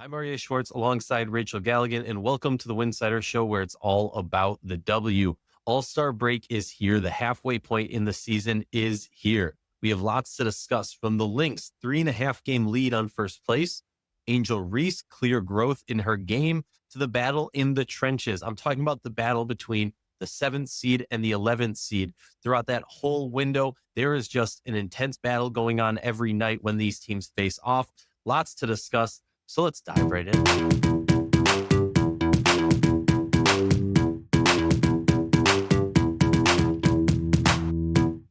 I'm Aryeh Schwartz alongside Rachel Galligan, and welcome to the Winsidr Show, where it's all about the W. All-Star break is here. The halfway point in the season is here. We have lots to discuss, from the Lynx 3.5 game lead on first place, Angel Reese clear growth in her game, to the battle in the trenches. I'm talking about the battle between the 7th seed and the 11th seed. Throughout that whole window, there is just an intense battle going on every night when these teams face off. Lots to discuss. So let's dive right in.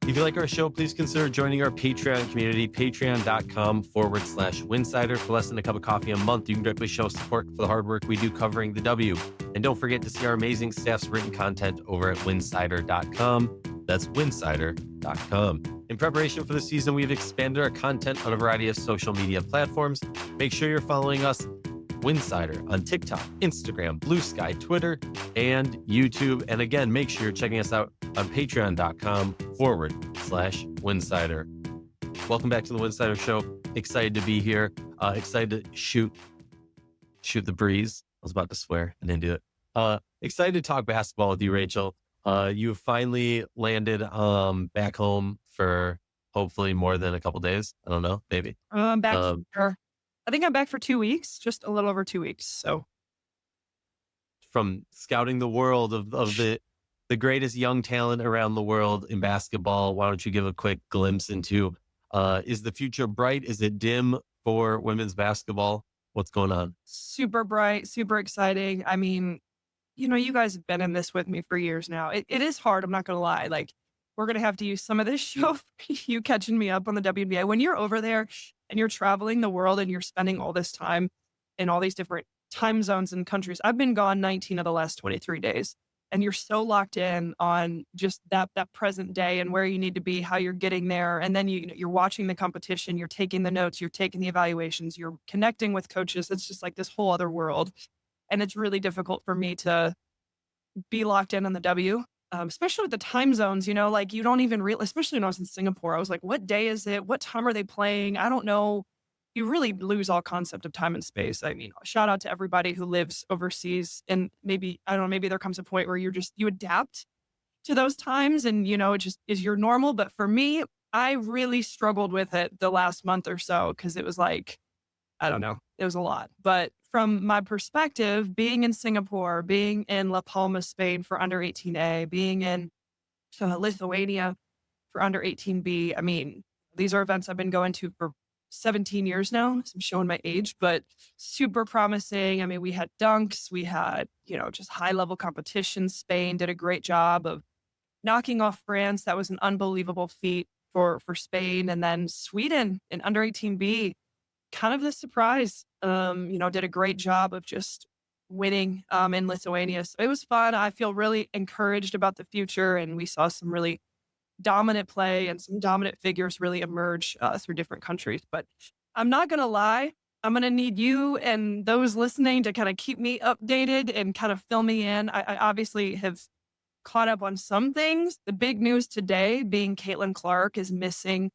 If you like our show, please consider joining our Patreon community, patreon.com/Winsidr. For less than a cup of coffee a month, you can directly show support for the hard work we do covering the W. And don't forget to see our amazing staff's written content over at winsidr.com. That's winsidr.com. In preparation for the season, we've expanded our content on a variety of social media platforms. Make sure you're following us, Winsidr, on TikTok, Instagram, Blue Sky, Twitter, and YouTube. And again, make sure you're checking us out on patreon.com/Winsidr. Welcome back to the Winsidr Show. Excited to be here. Excited to shoot the breeze. I was about to swear and didn't do it. Excited to talk basketball with you, Rachel. You finally landed back home for hopefully more than a couple days. I don't know, maybe. I'm back I think I'm back for 2 weeks, just a little over 2 weeks. So from scouting the world of the greatest young talent around the world in basketball, why don't you give a quick glimpse into is the future bright? Is it dim for women's basketball? What's going on? super bright, super exciting. I mean, you guys have been in this with me for years now. It is hard. I'm not going to lie. Like, we're going to have to use some of this show for you catching me up on the WNBA. When you're over there and you're traveling the world and you're spending all this time in all these different time zones and countries. I've been gone 19 of the last 23 days. And you're so locked in on just that present day and where you need to be, how you're getting there. And then you're watching the competition, you're taking the notes, you're taking the evaluations, you're connecting with coaches. It's just like this whole other world. And it's really difficult for me to be locked in on the W, especially with the time zones, like you don't even realize, especially when I was in Singapore, I was like, what day is it? What time are they playing? I don't know. You really lose all concept of time and space. I mean, shout out to everybody who lives overseas, and maybe, I don't know, maybe there comes a point where you adapt to those times and, it just is your normal. But for me, I really struggled with it the last month or so, because it was like, I don't know, it was a lot. But from my perspective, being in Singapore, being in La Palma, Spain for under 18A, being in Lithuania for under 18B, I mean, these are events I've been going to for 17 years now. So I'm showing my age, but super promising. I mean, we had dunks, we had, just high level competition. Spain did a great job of knocking off France. That was an unbelievable feat for Spain. And then Sweden in under 18B, kind of the surprise, did a great job of just winning in Lithuania. So it was fun. I feel really encouraged about the future. And we saw some really dominant play and some dominant figures really emerge through different countries. But I'm not going to lie. I'm going to need you and those listening to kind of keep me updated and kind of fill me in. I obviously have caught up on some things. The big news today being Caitlin Clark is missing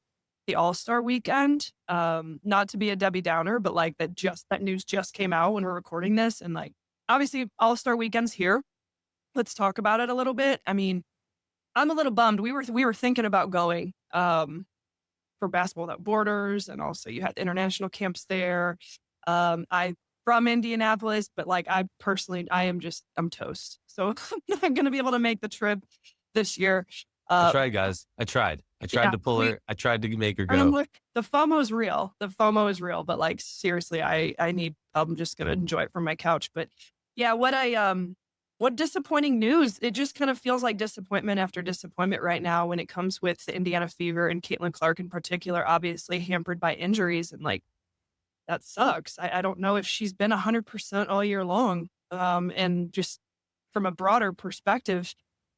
the All-Star weekend. Not to be a Debbie Downer, but like that news just came out when we're recording this. And like, obviously All-Star weekend's here. Let's talk about it a little bit. I mean, I'm a little bummed. We were thinking about going for Basketball Without Borders, and also you had the international camps there. I'm from Indianapolis, but like I'm toast. So I'm not going to be able to make the trip this year. I tried, guys. I tried to pull her. I tried to make her go. The FOMO is real. But like, seriously, I'm just going to enjoy it from my couch. But yeah, what disappointing news. It just kind of feels like disappointment after disappointment right now when it comes with the Indiana Fever and Caitlin Clark in particular, obviously hampered by injuries. And like, that sucks. I don't know if she's been 100% all year long. And just from a broader perspective,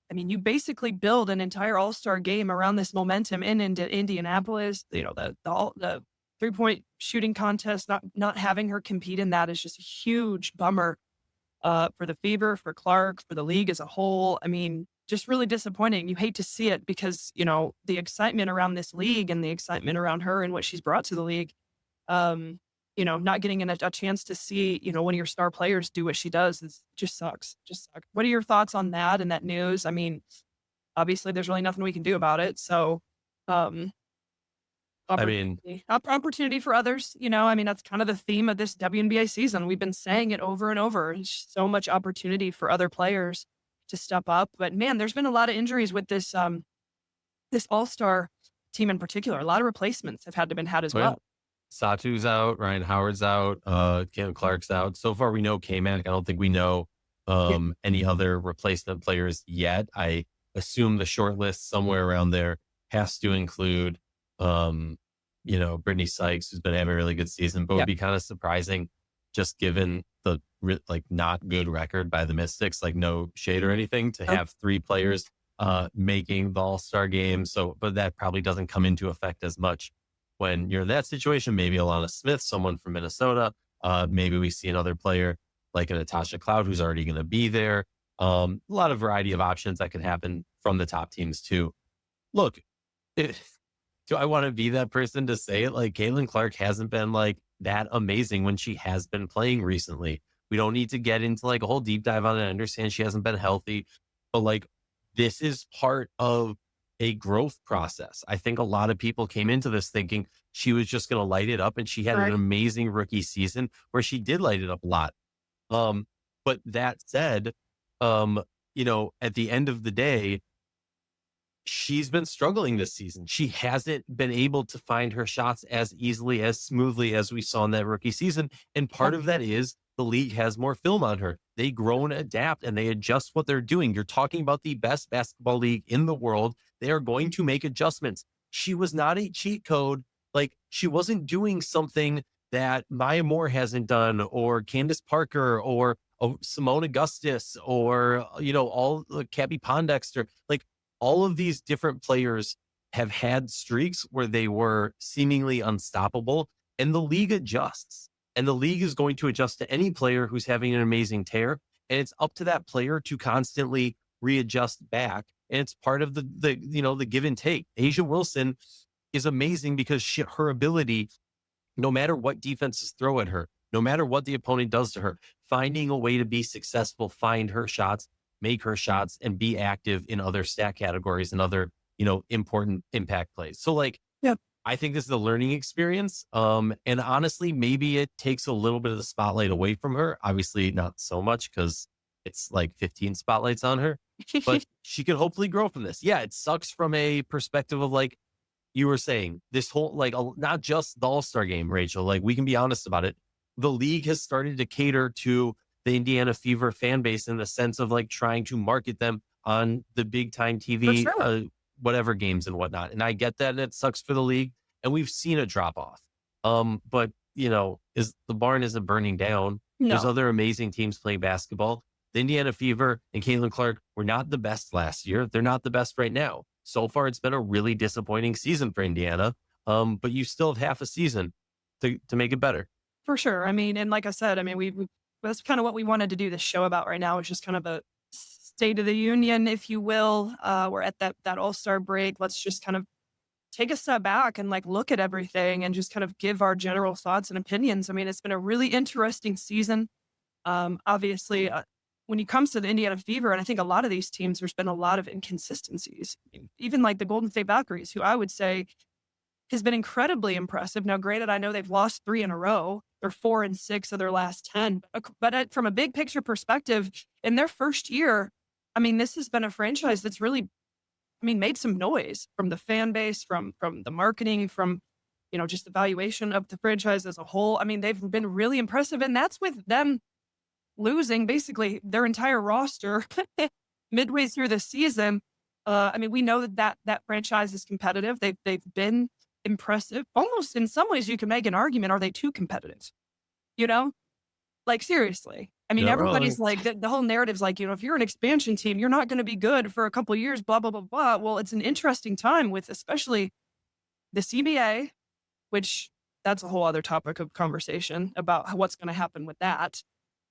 I mean, you basically build an entire all-star game around this momentum in Indianapolis. The 3-point shooting contest, not having her compete in that is just a huge bummer. For the Fever, for Clark, for the league as a whole. I mean, just really disappointing. You hate to see it because, the excitement around this league and the excitement around her and what she's brought to the league. not getting a chance to see, one of your star players do what she does is just sucks. Just sucks. What are your thoughts on that and that news? I mean, obviously there's really nothing we can do about it. So, um, I mean, opportunity for others, I mean, that's kind of the theme of this WNBA season. We've been saying it over and over. There's so much opportunity for other players to step up. But man, there's been a lot of injuries with this all-star team in particular. A lot of replacements have had to been had as well. Satu's out, Ryan Howard's out, Caitlin Clark's out. So far, we know K-Mac. I don't think we know Yeah. any other replacement players yet. I assume the short list somewhere around there has to include, Brittany Sykes, who's been having a really good season, but Yeah. would be kind of surprising just given the not good record by the Mystics, like no shade or anything, to Oh, have three players making the All-Star game. So, but that probably doesn't come into effect as much when you're in that situation. Maybe Alana Smith, someone from Minnesota. Maybe we see another player like a Natasha Cloud who's already going to be there. A lot of variety of options that could happen from the top teams too. Look, it, do I want to be that person to say it? Like Caitlin Clark hasn't been like that amazing when she has been playing recently. We don't need to get into like a whole deep dive on it. I understand she hasn't been healthy, but like this is part of a growth process. I think a lot of people came into this thinking she was just going to light it up, and she had an right. amazing rookie season where she did light it up a lot. Um, but that said, at the end of the day, she's been struggling this season. She hasn't been able to find her shots as easily, as smoothly as we saw in that rookie season. And part Yep. of that is the league has more film on her. They grow and adapt and they adjust what they're doing. You're talking about the best basketball league in the world. They are going to make adjustments. She was not a cheat code. Like she wasn't doing something that Maya Moore hasn't done, or Candace Parker, or Simone Augustus, or, all Cabby Pondexter. Like all of these different players have had streaks where they were seemingly unstoppable, and the league adjusts. And the league is going to adjust to any player who's having an amazing tear. And it's up to that player to constantly readjust back. And it's part of the give and take. Asia Wilson is amazing because her ability, no matter what defenses throw at her, no matter what the opponent does to her, finding a way to be successful, find her shots, make her shots, and be active in other stat categories and other, important impact plays. So like, Yep. I think this is a learning experience. And honestly, maybe it takes a little bit of the spotlight away from her. Obviously not so much because it's like 15 spotlights on her, but she could hopefully grow from this. Yeah, it sucks from a perspective of like, you were saying this whole, like, not just the All-Star game, Rachel, like we can be honest about it. The league has started to cater to the Indiana Fever fan base in the sense of like trying to market them on the big time For TV, sure. whatever games and whatnot. And I get that, and it sucks for the league, and we've seen a drop off. But is the barn isn't burning down. There's No, other amazing teams playing basketball. The Indiana Fever and Caitlin Clark were not the best last year. They're not the best right now. So far, it's been a really disappointing season for Indiana. But you still have half a season to make it better. for sure. I mean, and like I said, I mean, we that's kind of what we wanted to do this show about right now is just kind of a state of the union, if you will. We're at that all-star break. Let's just kind of take a step back and like look at everything and just kind of give our general thoughts and opinions. I mean, it's been a really interesting season. Obviously, when it comes to the Indiana Fever, and I think a lot of these teams, there's been a lot of inconsistencies. Even like the Golden State Valkyries, who I would say has been incredibly impressive. Now, granted, I know they've lost 3 in a row. They're 4-6 of their last 10. From a big picture perspective, in their first year, I mean, this has been a franchise that's really, I mean, made some noise from the fan base, from the marketing, from just the valuation of the franchise as a whole. I mean, they've been really impressive, and that's with them losing basically their entire roster midway through the season. I mean, we know that franchise is competitive. They've been impressive. Almost in some ways, you can make an argument: are they too competitive? You know, like seriously. I mean, You're not wrong. everybody's like the whole narrative's like, if you're an expansion team, you're not going to be good for a couple of years. Blah blah blah blah. Well, it's an interesting time with especially the CBA, which that's a whole other topic of conversation about what's going to happen with that.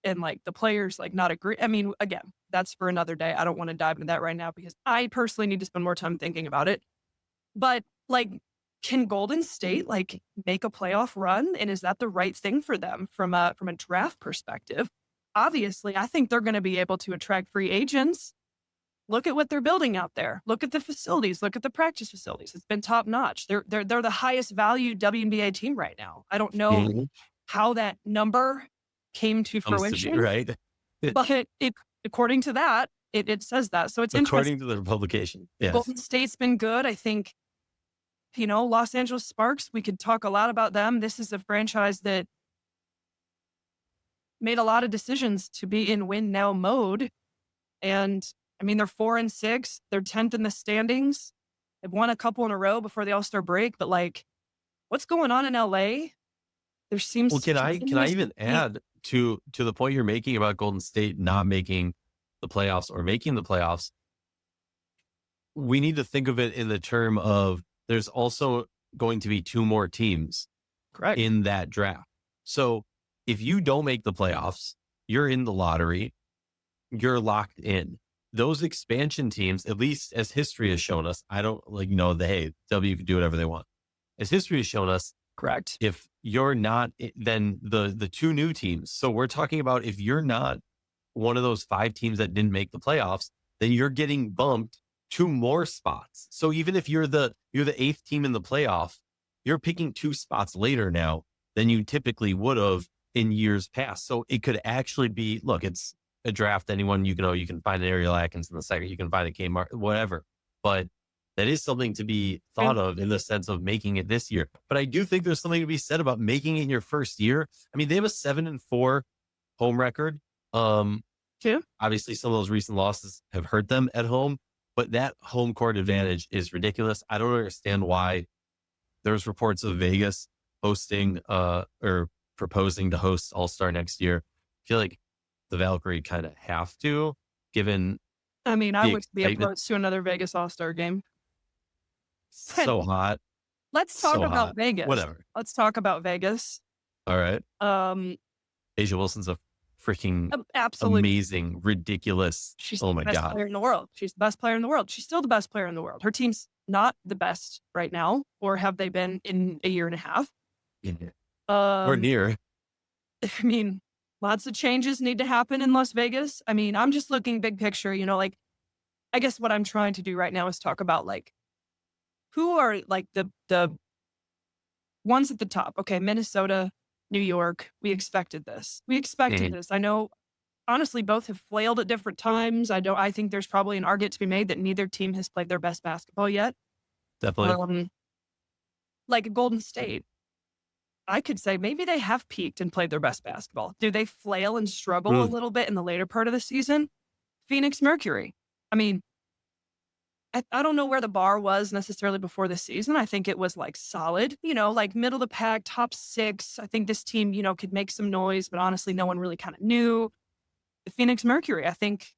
And like the players like not agree. I mean, again, that's for another day. I don't want to dive into that right now because I personally need to spend more time thinking about it. But like can Golden State like make a playoff run? And is that the right thing for them from a draft perspective? Obviously, I think they're going to be able to attract free agents. Look at what they're building out there. Look at the facilities. Look at the practice facilities. It's been top notch. They're the highest value WNBA team right now. I don't know how that number came to fruition, right? but it according to that, it says that. So it's According interesting. to the publication. Yes. Golden State's been good. I think, Los Angeles Sparks, we could talk a lot about them. This is a franchise that made a lot of decisions to be in win now mode. And I mean, they're 4-6. They're 10th in the standings. They've won a couple in a row before the All-Star break. But like, what's going on in LA? There seems. Well, can I even add to the point you're making about Golden State not making the playoffs or making the playoffs? We need to think of it in the term of there's also going to be 2 more teams Correct. in that draft. So if you don't make the playoffs, you're in the lottery, you're locked in. Those expansion teams, at least as history has shown us, I don't hey, W can do whatever they want. As history has shown us, Correct. if you're not, then the 2 new teams. So we're talking about if you're not one of those 5 teams that didn't make the playoffs, then you're getting bumped 2 more spots. So even if you're the 8th team in the playoff, you're picking 2 spots later now than you typically would have in years past. So it could actually be, look, it's a draft. Anyone you can find an Ariel Atkins in the second, you can find a Kmart, whatever. But that is something to be thought of in the sense of making it this year. But I do think there's something to be said about making it in your first year. I mean, they have a 7-4 home record. Obviously, some of those recent losses have hurt them at home, but that home court advantage is ridiculous. I don't understand why there's reports of Vegas hosting or proposing to host All-Star next year. I feel like the Valkyrie kind of have to, given. I mean, I would be opposed to another Vegas All-Star game. So hot. Let's talk about Vegas. Whatever. Let's talk about Vegas. All right. A'ja Wilson's a freaking absolutely amazing, ridiculous. She's oh my the best God. player in the world. She's the best player in the world. She's still the best player in the world. Her team's not the best right now, or have they been in a year and a half? Or near. I mean, lots of changes need to happen in Las Vegas. I mean, I'm just looking big picture, I guess what I'm trying to do right now is talk about who are the ones at the top. Okay, Minnesota, New York, we expected this. This. I know, honestly, both have flailed at different times. I think there's probably an argument to be made that neither team has played their best basketball yet. Definitely. Like Golden State, I could say maybe they have peaked and played their best basketball. Do they flail and struggle a little bit in the later part of the season? Phoenix Mercury. I mean, I don't know where the bar was necessarily before the season. I think it was solid, middle of the pack, top 6. I think this team, could make some noise, but honestly, no one really kind of knew. The Phoenix Mercury, I think,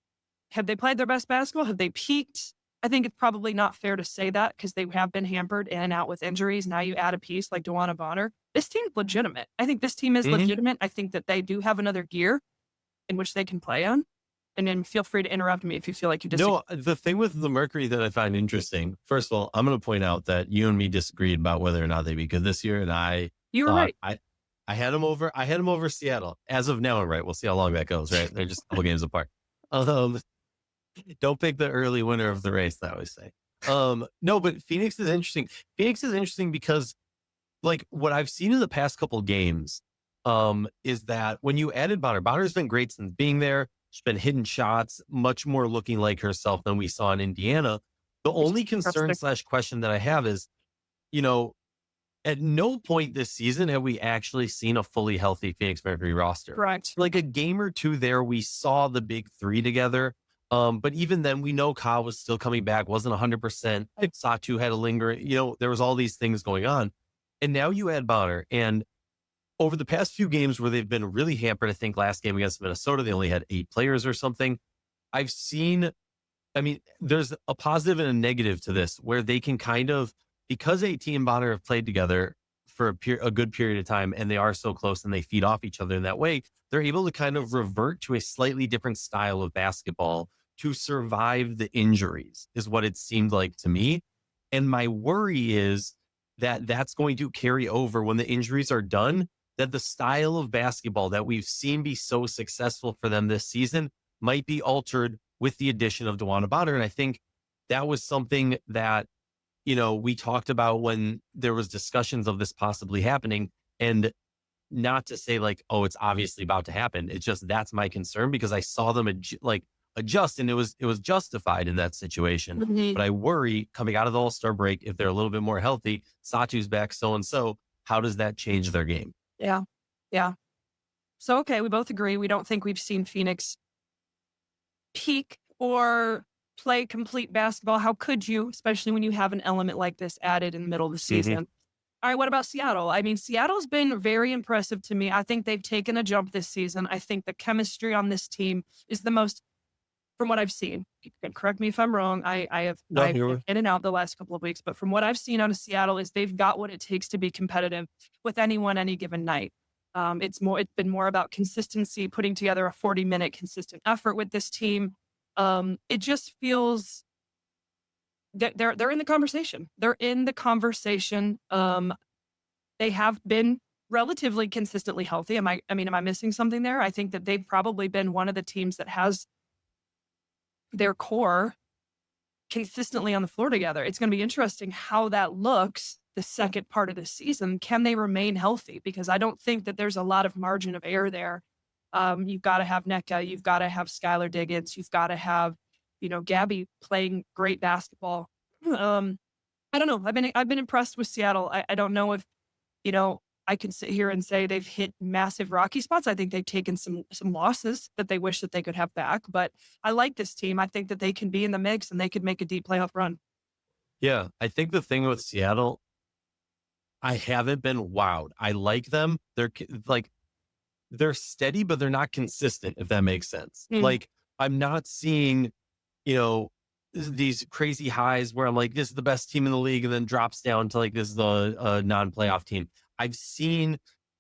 have they played their best basketball? Have they peaked? I think it's probably not fair to say that because they have been hampered in and out with injuries. Now you add a piece like DeWanna Bonner. This team's legitimate. I think this team is legitimate. I think that they do have another gear in which they can play on. And then feel free to interrupt me if you feel like you disagree. No, the thing with the Mercury that I find interesting, first of all, I'm going to point out that you and me disagreed about whether or not they'd be good this year. And you were right. I had them over Seattle. As of now, I'm right. We'll see how long that goes, right? They're just a couple games apart. Don't pick the early winner of the race, I always say. No, but Phoenix is interesting. Phoenix is interesting because what I've seen in the past couple games is that when you added Bonner's been great since being there. She's been hitting shots, much more looking like herself than we saw in Indiana. The only concern / question that I have is, at no point this season have we actually seen a fully healthy Phoenix Mercury roster. Correct. A game or two there, we saw the big 3 together. But even then, we know Kyle was still coming back, wasn't 100%. Satu had a lingering, there was all these things going on. And now you add Bonner, and over the past few games where they've been really hampered, I think last game against Minnesota, they only had 8 players or something. I've seen, there's a positive and a negative to this where they can kind of, because AT and Bonner have played together for a good period of time and they are so close and they feed off each other in that way, they're able to kind of revert to a slightly different style of basketball to survive the injuries is what it seemed like to me. And my worry is that that's going to carry over when the injuries are done, that the style of basketball that we've seen be so successful for them this season might be altered with the addition of DeWanna Bonner. And I think that was something that, we talked about when there was discussions of this possibly happening. And not to say like, oh, it's obviously about to happen. It's just that's my concern because I saw them adjust, and it was justified in that situation. Mhm. But I worry coming out of the All-Star break, if they're a little bit more healthy, Satu's back, so and so, how does that change their game? Yeah. Yeah. So, okay, we both agree. We don't think we've seen Phoenix peak or play complete basketball. How could you, especially when you have an element like this added in the middle of the Hmm. season? All right, what about Seattle? I mean, Seattle's been very impressive to me. I think they've taken a jump this season. I think the chemistry on this team is the most, from what I've seen. You can correct me if I'm wrong. No, I've here been we in and out the last couple of weeks, but from what I've seen out of Seattle is they've got what it takes to be competitive with anyone any given night. It's been more about consistency, putting together a 40-minute consistent effort with this team. It just feels they're in the conversation. They're in the conversation. They have been relatively consistently healthy. Am I missing something there? I think that they've probably been one of the teams that has their core consistently on the floor together. It's going to be interesting how that looks the second part of the season. Can they remain healthy? Because I don't think that there's a lot of margin of error there. You've got to have NECA. You've got to have Skylar Diggins. You've got to have, Gabby playing great basketball. Um, I don't know. I've been impressed with Seattle. I don't know if, you know, I can sit here and say they've hit massive rocky spots. I think they've taken some losses that they wish that they could have back. But I like this team. I think that they can be in the mix and they could make a deep playoff run. Yeah, I think the thing with Seattle, I haven't been wowed. I like them. They're steady, but they're not consistent, if that makes sense. Mm, Like, I'm not seeing, you know, these crazy highs where I'm like, this is the best team in the league, and then drops down to like, this is the non-playoff team. I've seen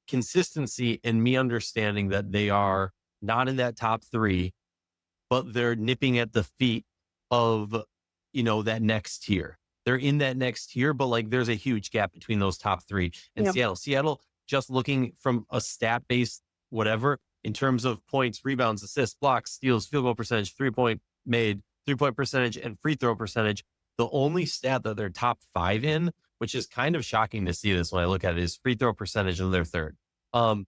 consistency in me understanding that they are not in that top three, but they're nipping at the feet of, that next tier. They're in that next tier, but like there's a huge gap between those top three and yeah. Seattle. Seattle, just looking from a stat based whatever in terms of points, rebounds, assists, blocks, steals, field goal percentage, 3-point made, 3-point percentage, and free throw percentage. The only stat that they're top five in, which is kind of shocking to see this when I look at it, is free throw percentage, and they're third. Um,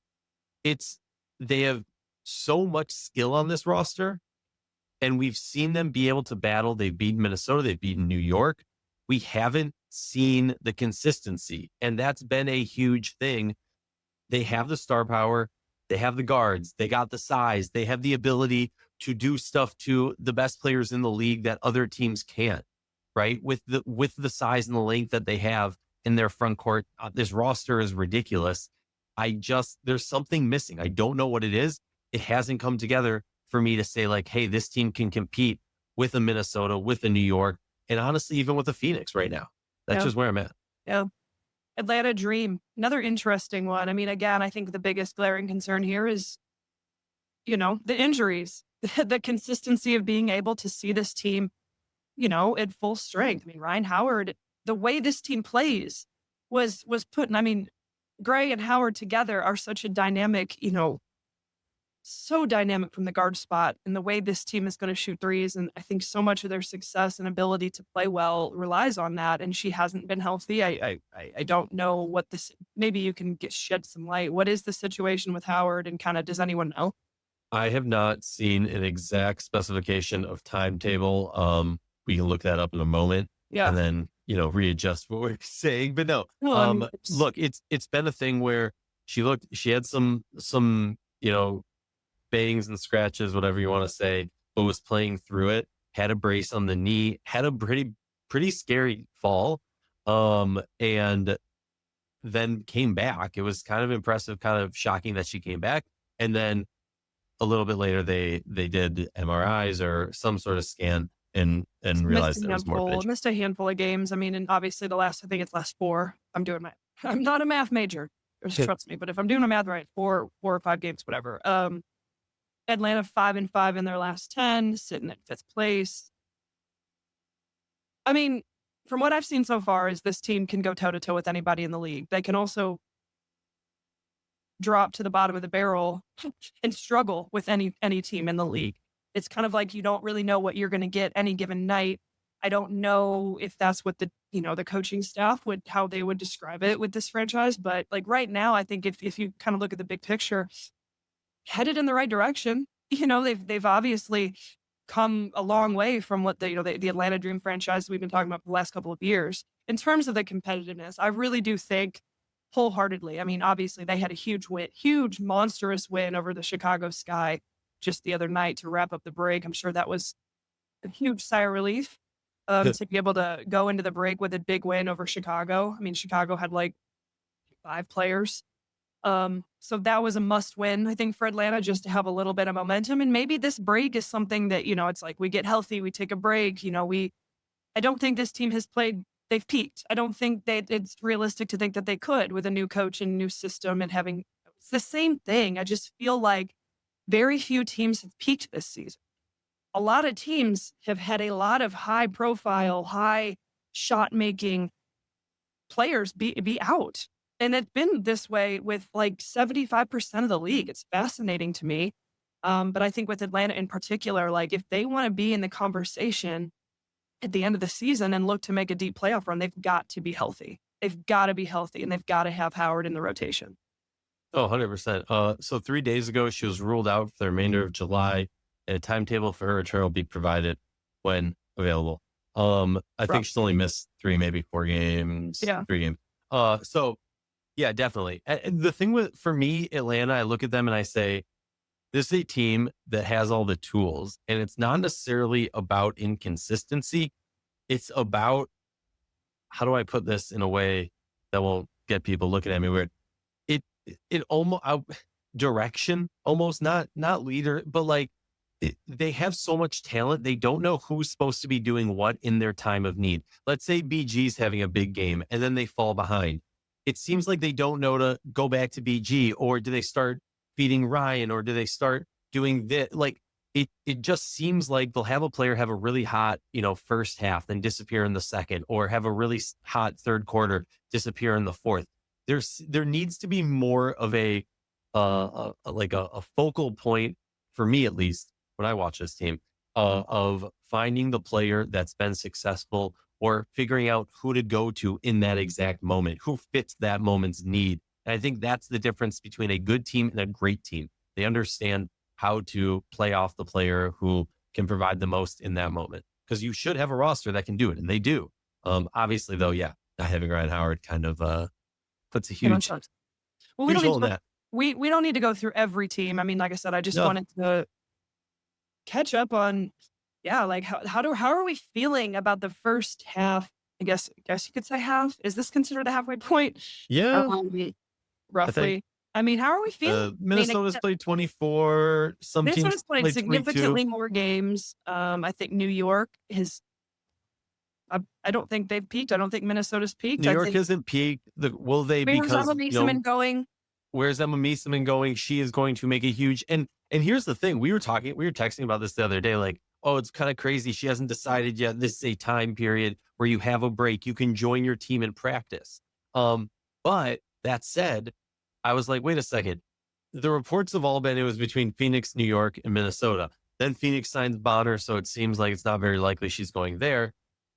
it's they have so much skill on this roster, and we've seen them be able to battle. They've beaten Minnesota, they've beaten New York. We haven't seen the consistency, and that's been a huge thing. They have the star power, they have the guards, they got the size, they have the ability to do stuff to the best players in the league that other teams can't, right? With the size and the length that they have in their front court, this roster is ridiculous. There's something missing. I don't know what it is. It hasn't come together for me to say like, hey, this team can compete with a Minnesota, with a New York, and honestly, even with a Phoenix right now. That's Yeah. just where I'm at. Yeah. Atlanta Dream, another interesting one. I mean, again, I think the biggest glaring concern here is, the injuries, the consistency of being able to see this team, at full strength. I mean, Ryan Howard, the way this team plays was put, and I mean, Gray and Howard together are such a dynamic, so dynamic from the guard spot and the way this team is going to shoot threes. And I think so much of their success and ability to play well relies on that. And she hasn't been healthy. I don't know what this, maybe you can shed some light. What is the situation with Howard and kind of, does anyone know? I have not seen an exact specification of timetable. We can look that up in a moment Yeah. and then, readjust what we're saying. But no, Well, I mean, look, it's been a thing where she had some, bangs and scratches, whatever you want to say, but was playing through it, had a brace on the knee, had a pretty scary fall. And then came back. It was kind of impressive, kind of shocking that she came back. And then a little bit later they did MRIs or some sort of scan and realized there was more pitch. missed a handful of games. I mean, and obviously I think it's last four. I'm not a math major, just trust me. But if I'm doing the math right, four or five games, whatever. Atlanta 5-5 in their last 10, sitting at fifth place. I mean, from what I've seen so far is this team can go toe to toe with anybody in the league. They can also drop to the bottom of the barrel and struggle with any team in the league. It's kind of like you don't really know what you're going to get any given night. I don't know if that's what the coaching staff would how they would describe it with this franchise, but like right now, I think if you kind of look at the big picture, headed in the right direction. They've obviously come a long way from what the Atlanta Dream franchise we've been talking about for the last couple of years. In terms of the competitiveness, I really do think wholeheartedly. I mean, obviously they had a huge monstrous win over the Chicago Sky just the other night to wrap up the break. I'm sure that was a huge sigh of relief to be able to go into the break with a big win over Chicago. I mean, Chicago had like 5 players. So that was a must win, I think, for Atlanta just to have a little bit of momentum. And maybe this break is something that, it's like we get healthy, we take a break. I don't think this team has played, they've peaked. I don't think that it's realistic to think that they could with a new coach and new system and having, it's the same thing. I just feel like very few teams have peaked this season. A lot of teams have had a lot of high profile, high shot making players be out. And it's been this way with like 75% of the league. It's fascinating to me. But I think with Atlanta in particular, like if they want to be in the conversation at the end of the season and look to make a deep playoff run, they've got to be healthy. They've got to be healthy and they've got to have Howard in the rotation. Oh, 100%. So 3 days ago, she was ruled out for the remainder of July, and a timetable for her return will be provided when available. I think she's only missed 3, maybe 4 games. Yeah. 3 games. So yeah, definitely. And the thing for me, Atlanta, I look at them and I say, this is a team that has all the tools, and it's not necessarily about inconsistency. It's about, how do I put this in a way that won't get people looking at me weird? It almost direction, almost not leader, but like they have so much talent. They don't know who's supposed to be doing what in their time of need. Let's say BG's having a big game and then they fall behind. It seems like they don't know to go back to BG, or do they start feeding Ryan, or do they start doing this? Like it just seems like they'll have a player have a really hot, first half, then disappear in the second, or have a really hot third quarter, disappear in the fourth. There needs to be more of a focal point for me, at least when I watch this team, of finding the player that's been successful, or figuring out who to go to in that exact moment, who fits that moment's need. And I think that's the difference between a good team and a great team. They understand how to play off the player who can provide the most in that moment, because you should have a roster that can do it, and they do. Obviously, though, yeah, not having Ryan Howard kind of puts a huge well, huge hole in that. We don't need to go through every team. I mean, like I said, I just wanted to catch up on, like how are we feeling about the first half? I guess you could say half. Is this considered the halfway point? Yeah, roughly. I mean, how are we feeling? Minnesota's played 24. Some Minnesota's teams played significantly 22. more games. I think New York has. I don't think they've peaked. I don't think Minnesota's peaked. New York hasn't peaked. Will they? Where's Because Emma Meeseman going? Where's Emma Meeseman going? She is going to make a huge. And here's the thing: we were texting about this the other day. Like, oh, it's kind of crazy. She hasn't decided yet. This is a time period where you have a break. You can join your team in practice. But that said, I was like, wait a second. The reports have all been it was between Phoenix, New York, and Minnesota. Then Phoenix signs Bonner, so it seems like it's not very likely she's going there.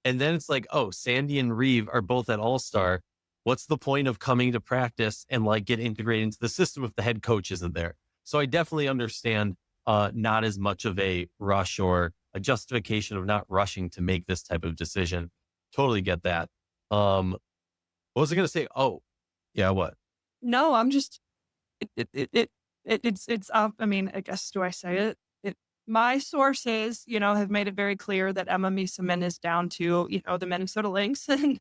And then it's like, oh, Sandy and Reeve are both at All-Star. What's the point of coming to practice and like get integrated into the system if the head coach isn't there? So I definitely understand not as much of a rush or a justification of not rushing to make this type of decision. Totally get that. What was I going to say? Oh, yeah, what? No, I'm just, it's up. I mean, I guess, do I say it? My sources, have made it very clear that Emma Meeseman is down to, the Minnesota Lynx and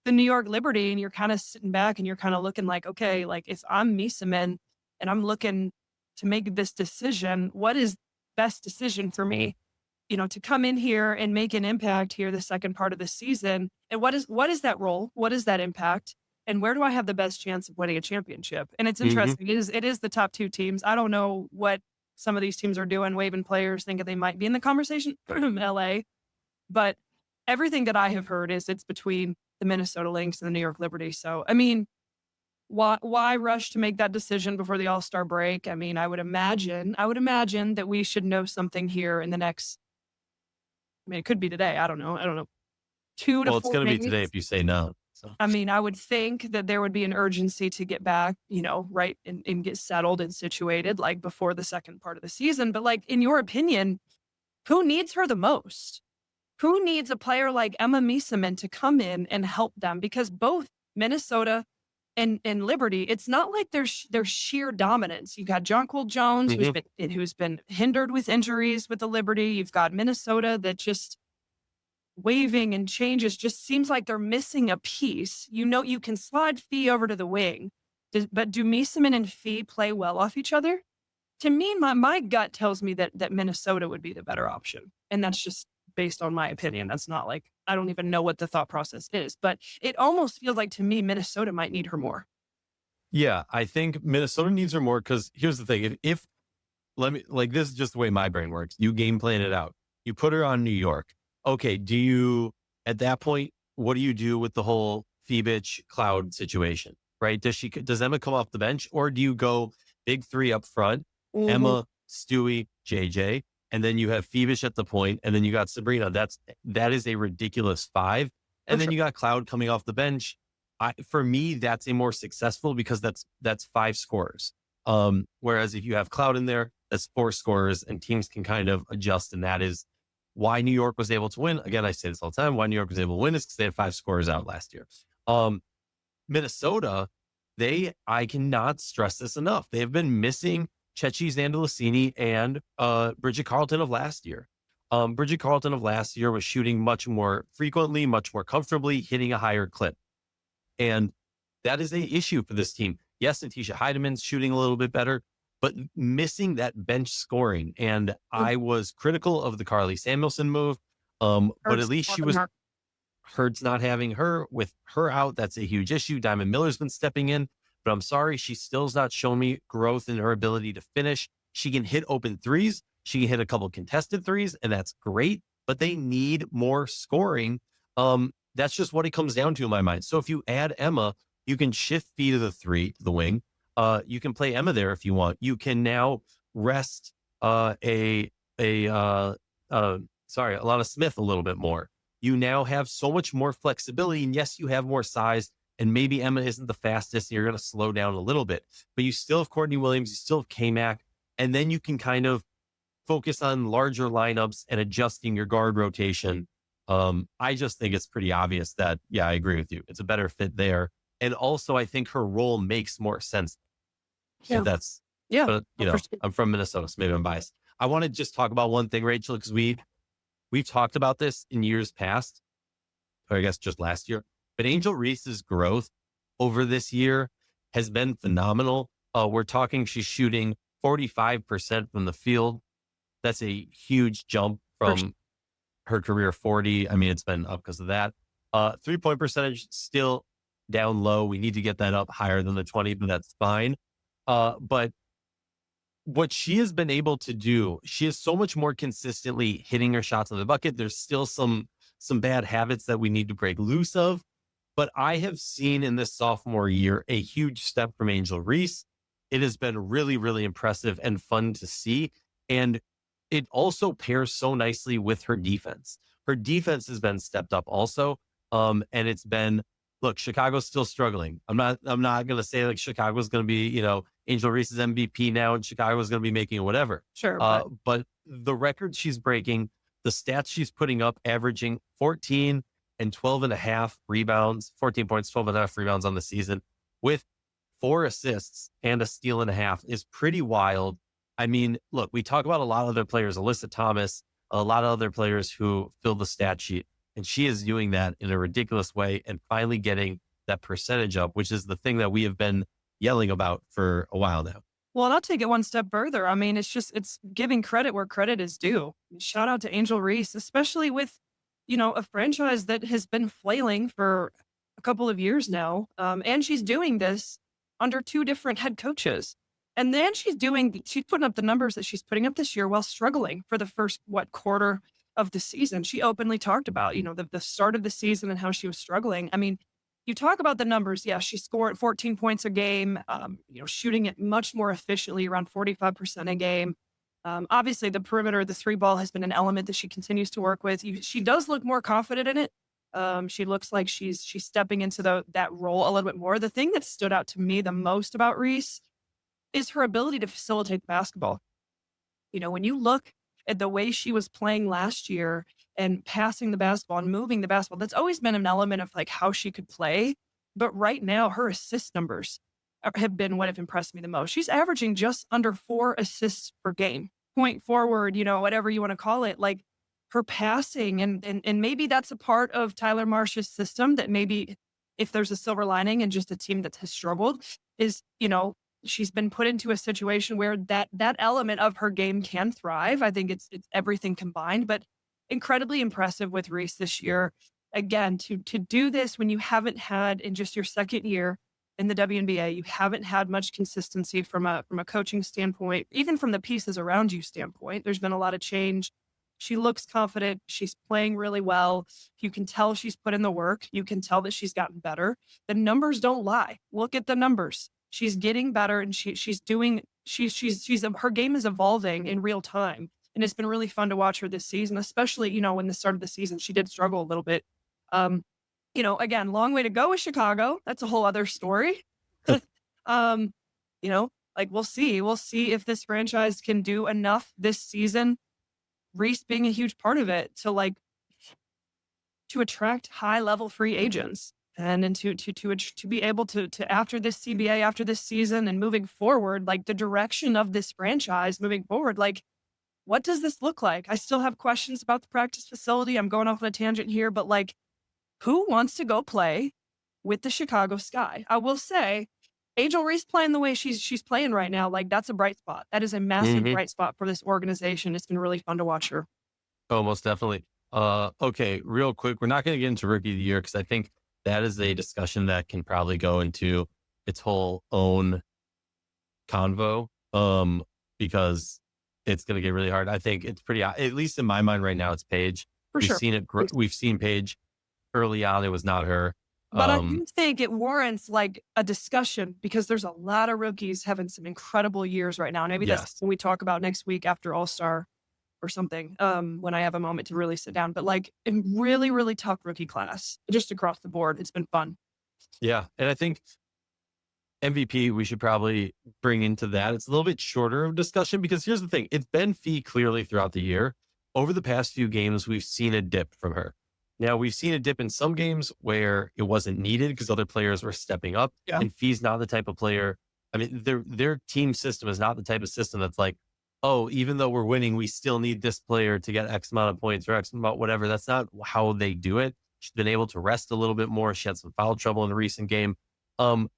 the New York Liberty. And you're kind of sitting back and you're kind of looking like, okay, like if I'm Meeseman and I'm looking to make this decision, what is best decision for me, to come in here and make an impact here the second part of the season? And what is that role? What is that impact? And where do I have the best chance of winning a championship? And it's interesting. It is the top 2 teams. I don't know what some of these teams are doing, waving players, thinking they might be in the conversation from LA. But everything that I have heard is it's between the Minnesota Lynx and the New York Liberty. So, I mean, why rush to make that decision before the All-Star break? I mean, I would imagine that we should know something here in the next, I mean, it could be today. I don't know, 2 to Well, it's 4 going to be today days. if you say no. So I mean, I would think that there would be an urgency to get back, right, and get settled and situated like before the second part of the season. But like, in your opinion, who needs her the most? Who needs a player like Emma Mieseman to come in and help them? Because both Minnesota and Liberty, it's not like there's sheer dominance. You've got Jonquil Jones, mhm. who's been hindered with injuries with the Liberty. You've got Minnesota that just waving and changes, just seems like they're missing a piece. You can slide Fee over to the wing, but do Mieseman and Fee play well off each other? To me, my gut tells me that Minnesota would be the better option. And that's just based on my opinion. That's not like, I don't even know what the thought process is, but it almost feels like to me, Minnesota might need her more. Yeah, I think Minnesota needs her more because here's the thing. If let me like this is just the way my brain works. You game plan it out. You put her on New York. Okay, do you at that point, what do you do with the whole Phoebich Cloud situation? Right? Does Emma come off the bench or do you go big three up front, Mhm. Emma, Stewie, JJ, and then you have Phoebich at the point, and then you got Sabrina. That is a ridiculous five. For And then sure. you got Cloud coming off the bench. For me, that's a more successful because that's five scorers. Whereas if you have Cloud in there, that's four scorers and teams can kind of adjust. And that is why New York was able to win. Again, I say this all the time. Why New York was able to win is because they had five scorers out last year. Um, Minnesota, I cannot stress this enough. They have been missing Chechi Zandalicini and Bridget Carlton of last year. Bridget Carlton of last year was shooting much more frequently, much more comfortably, hitting a higher clip. And that is a issue for this team. Yes, Natisha Heideman's shooting a little bit better, but missing that bench scoring. And Mm. I was critical of the Carly Samuelson move, but at Hurts least more she than was her. Hurts not having her. With her out, that's a huge issue. Diamond Miller's been stepping in, but I'm sorry, she still's not shown me growth in her ability to finish. She can hit open threes. She can hit a couple contested threes, and that's great, but they need more scoring. That's just what it comes down to in my mind. So if you add Emma, you can shift Fee to the wing. You can play Emma there if you want. You can now rest a Alana Smith a little bit more. You now have so much more flexibility. And yes, you have more size. And maybe Emma isn't the fastest. And you're going to slow down a little bit. But you still have Courtney Williams. You still have K-Mac. And then you can kind of focus on larger lineups and adjusting your guard rotation. I just think it's pretty obvious that, yeah, I agree with you. It's a better fit there. And also, I think her role makes more sense if Yeah. that's, Yeah. but For sure. I'm from Minnesota, so maybe I'm biased. I want to just talk about one thing, Rachel, because we've talked about this in years past, or I guess just last year. But Angel Reese's growth over this year has been phenomenal. We're talking she's shooting 45% from the field. That's a huge jump For sure. from her career 40. I mean, it's been up because of that. 3-point percentage still down low. We need to get that up higher than the 20, but that's fine. But what she has been able to do, she is so much more consistently hitting her shots in the bucket. There's still some bad habits that we need to break loose of. But I have seen in this sophomore year a huge step from Angel Reese. It has been really, really impressive and fun to see. And it also pairs so nicely with her defense. Her defense has been stepped up also. And it's been, look, Chicago's still struggling. I'm not gonna say like Chicago's gonna be, Angel Reese's MVP now and Chicago's gonna be making whatever. Sure. But the record she's breaking, the stats she's putting up, averaging 14 and 12 and a half rebounds, 14 points, 12 and a half rebounds on the season with 4 assists and a steal and a half is pretty wild. I mean, look, we talk about a lot of other players, Alyssa Thomas, a lot of other players who fill the stat sheet, and she is doing that in a ridiculous way and finally getting that percentage up, which is the thing that we have been yelling about for a while now. Well, and I'll take it one step further. I mean, it's giving credit where credit is due. Shout out to Angel Reese, especially with, a franchise that has been flailing for a couple of years now. And she's doing this under 2 different head coaches. And then she's putting up the numbers that she's putting up this year while struggling for the first, quarter of the season, she openly talked about, the start of the season and how she was struggling. I mean, you talk about the numbers. Yeah, she scored 14 points a game, shooting it much more efficiently, around 45% a game. Obviously, the perimeter, the three ball has been an element that she continues to work with. She does look more confident in it. She looks like she's stepping into that role a little bit more. The thing that stood out to me the most about Reese is her ability to facilitate the basketball. When you look at the way she was playing last year and passing the basketball and moving the basketball, that's always been an element of like how she could play. But right now, her assist numbers have been what have impressed me the most. She's averaging just under 4 assists per game, point forward, whatever you want to call it. Like her passing, and maybe that's a part of Tyler Marsh's system that maybe if there's a silver lining and just a team that has struggled is, she's been put into a situation where that element of her game can thrive. I think it's everything combined, but incredibly impressive with Reese this year. Again, to do this when you haven't had in just your second year in the WNBA, you haven't had much consistency from a coaching standpoint, even from the pieces around you standpoint. There's been a lot of change. She looks confident. She's playing really well. You can tell she's put in the work. You can tell that she's gotten better. The numbers don't lie. Look at the numbers. She's getting better, and her game is evolving in real time. And it's been really fun to watch her this season, especially, when the start of the season, she did struggle a little bit. Again, long way to go with Chicago. That's a whole other story. We'll see if this franchise can do enough this season, Reese being a huge part of it, to attract high level free agents. And to be able to after this CBA, after this season and moving forward, like the direction of this franchise moving forward, like what does this look like? I still have questions about the practice facility. I'm going off on a tangent here, but like who wants to go play with the Chicago Sky? I will say Angel Reese playing the way she's playing right now, like that's a bright spot. That is a massive bright spot for this organization. It's been really fun to watch her. Oh, most definitely. Okay, real quick. We're not going to get into rookie of the year because I think that is a discussion that can probably go into its whole own convo, because it's going to get really hard. I think it's pretty, at least in my mind right now, it's Paige. For sure. We've seen Paige early on. It was not her. But I do think it warrants like a discussion because there's a lot of rookies having some incredible years right now. Maybe that's when we talk about next week after All-Star or something, when I have a moment to really sit down. But like a really, really tough rookie class just across the board. It's been fun. Yeah. And I think MVP, we should probably bring into that. It's a little bit shorter of discussion because here's the thing. It's been Fee clearly throughout the year. Over the past few games, we've seen a dip from her. Now, we've seen a dip in some games where it wasn't needed because other players were stepping up. Yeah. And Fee's not the type of player. I mean, their team system is not the type of system that's like, oh, even though we're winning, we still need this player to get X amount of points or X amount, whatever. That's not how they do it. She's been able to rest a little bit more. She had some foul trouble in a recent game. And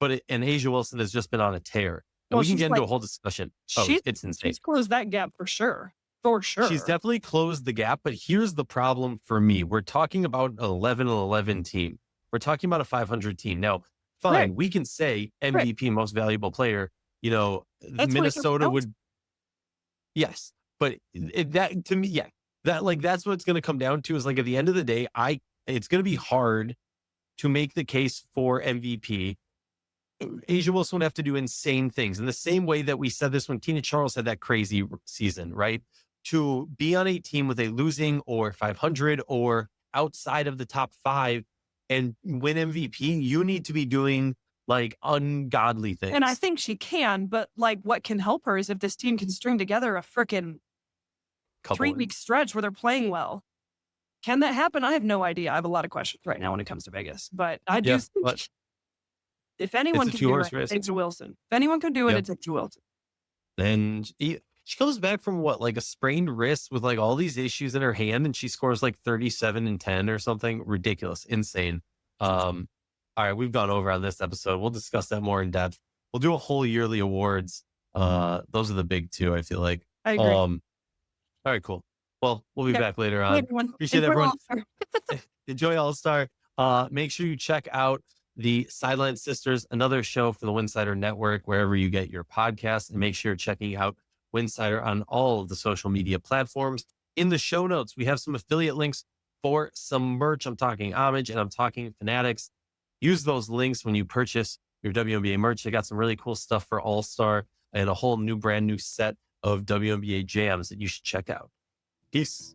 A'ja Wilson has just been on a tear. And we can get into a whole discussion. It's insane. She's closed that gap for sure. For sure. She's definitely closed the gap, but here's the problem for me. We're talking about an 11-11 team. We're talking about a 500 team. Now, fine, right. We can say MVP, most valuable player, Minnesota would. Yes. But that to me, that's what it's going to come down to is like at the end of the day, it's going to be hard to make the case for MVP. A'ja Wilson would have to do insane things in the same way that we said this when Tina Charles had that crazy season, right? To be on a team with a losing or 500 or outside of the top 5 and win MVP, you need to be doing like ungodly things. And I think she can, but like what can help her is if this team can string together a freaking 3-week stretch where they're playing well. Can that happen? I have no idea. I have a lot of questions right now when it comes to Vegas, but I do think if anyone can do it, it's A'ja Wilson. If anyone can do it, it's A'ja Wilson. And she comes back from like a sprained wrist with like all these issues in her hand, and she scores like 37 and 10 or something ridiculous, insane. All right, we've gone over on this episode. We'll discuss that more in depth. We'll do a whole yearly awards. Those are the big two, I feel like. I agree. All right, cool. Well, we'll be back later on. Appreciate everyone. Enjoy All-Star. Make sure you check out the Sideline Sisters, another show for the Winsidr Network, wherever you get your podcasts. And make sure you're checking out Winsidr on all of the social media platforms. In the show notes, we have some affiliate links for some merch. I'm talking Homage and I'm talking Fanatics. Use those links when you purchase your WNBA merch. They got some really cool stuff for All-Star and a whole brand new set of WNBA jams that you should check out. Peace.